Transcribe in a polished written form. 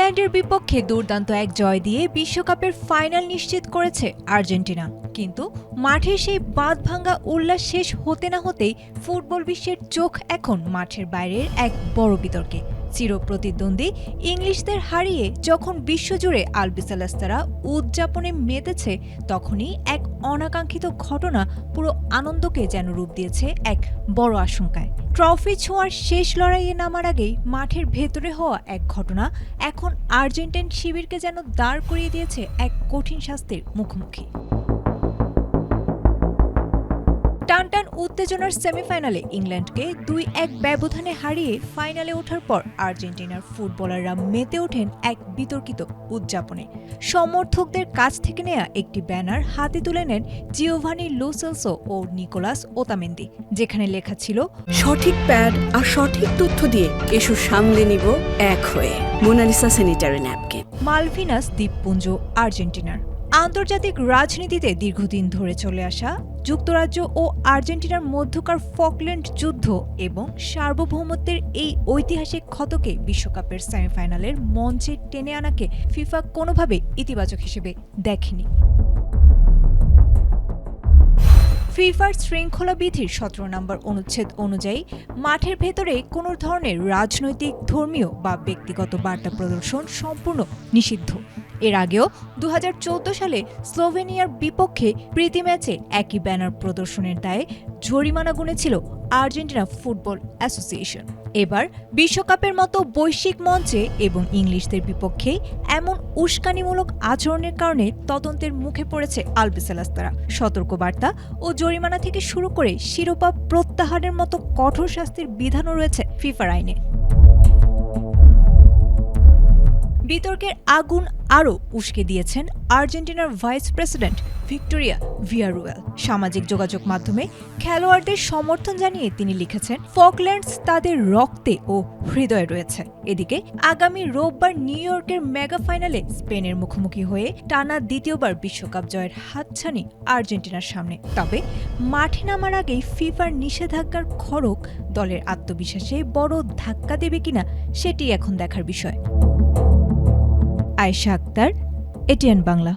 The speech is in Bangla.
ইংল্যান্ডের বিপক্ষে দুর্দান্ত এক জয় দিয়ে বিশ্বকাপের ফাইনাল নিশ্চিত করেছে আর্জেন্টিনা। কিন্তু মাঠের সেই বাঁধভাঙা উল্লাস শেষ হতে না হতেই ফুটবল বিশ্বের চোখ এখন মাঠের বাইরের এক বড় বিতর্কে। চিরপ্রতিদ্বন্দ্বী ইংলিশদের হারিয়ে যখন বিশ্বজুড়ে আলবিসেলেস্তারা উদযাপনে মেতেছে, তখনই এক অনাকাঙ্ক্ষিত ঘটনা পুরো আনন্দকে যেন রূপ দিয়েছে এক বড় আশঙ্কায়। ট্রফি ছোঁয়ার শেষ লড়াইয়ে নামার আগেই মাঠের ভেতরে হওয়া এক ঘটনা এখন আর্জেন্টাইন শিবিরকে যেন দাঁড় করিয়ে দিয়েছে এক কঠিন শাস্তির মুখোমুখি। টানটান উত্তেজনার সেমিফাইনালে ইংল্যান্ডকে ২-১ ব্যবধানে হারিয়ে ফাইনালে ওঠার পর আর্জেন্টিনার ফুটবলাররা মেতে ওঠেন এক বিতর্কিত উদযাপনে। সমর্থকদের কাছ থেকে নেয়া একটি ব্যানার হাতে তুলে নেন জিওভানি লো সেলসো ও নিকোলাস ওতামেন্দি, যেখানে লেখা ছিল, সঠিক প্যাড আর সঠিক তথ্য দিয়ে এসো সামলে নিব এক হয়ে। Mona Lisa sanitary napkin. মালভিনাস দ্বীপপুঞ্জ আর্জেন্টিনার। আন্তর্জাতিক রাজনীতিতে দীর্ঘদিন ধরে চলে আসা যুক্তরাজ্য ও আর্জেন্টিনার মধ্যকার ফকল্যান্ড যুদ্ধ এবং সার্বভৌমত্বের এই ঐতিহাসিক ক্ষতকে বিশ্বকাপের সেমিফাইনালের মঞ্চে টেনে আনাকে ফিফা কোনোভাবে ইতিবাচক হিসেবে দেখেনি। ফিফার শৃঙ্খলা বিধির ১৭ নম্বর অনুচ্ছেদ অনুযায়ী মাঠের ভেতরে কোনো ধরনের রাজনৈতিক, ধর্মীয় বা ব্যক্তিগত বার্তা প্রদর্শন সম্পূর্ণ নিষিদ্ধ। এর আগেও ২০১৪ সালে স্লোভেনিয়ার বিপক্ষে প্রীতি ম্যাচে একই ব্যানার প্রদর্শনের দায়ে জরিমানা গুনেছিল আর্জেন্টিনা ফুটবল অ্যাসোসিয়েশন। এবার বিশ্বকাপের মতো বৈশ্বিক মঞ্চে এবং ইংলিশদের বিপক্ষে এমন উস্কানিমূলক আচরণের কারণে তদন্তের মুখে পড়েছে আলবিসেলেস্তারা। সতর্কবার্তা ও জরিমানা থেকে শুরু করে শিরোপা প্রত্যাহারের মতো কঠোর শাস্তির বিধানও রয়েছে ফিফার আইনে। বিতর্কের আগুন আরও উস্কে দিয়েছেন আর্জেন্টিনার ভাইস প্রেসিডেন্ট ভিক্টোরিয়া ভিয়ারুয়েল। সামাজিক যোগাযোগ মাধ্যমে খেলোয়াড়দের সমর্থন জানিয়ে তিনি লিখেছেন, ফকল্যান্ডস তাদের রক্তে ও হৃদয়ে রয়েছে। এদিকে আগামী রোববার নিউ ইয়র্কের মেগা ফাইনালে স্পেনের মুখোমুখি হয়ে টানা দ্বিতীয়বার বিশ্বকাপ জয়ের হাতছানি আর্জেন্টিনার সামনে। তবে মাঠে নামার আগেই ফিফার নিষেধাজ্ঞার খড়গ দলের আত্মবিশ্বাসে বড় ধাক্কা দেবে কিনা সেটি এখন দেখার বিষয়। আয়েশা আক্তার, এটিএন বাংলা।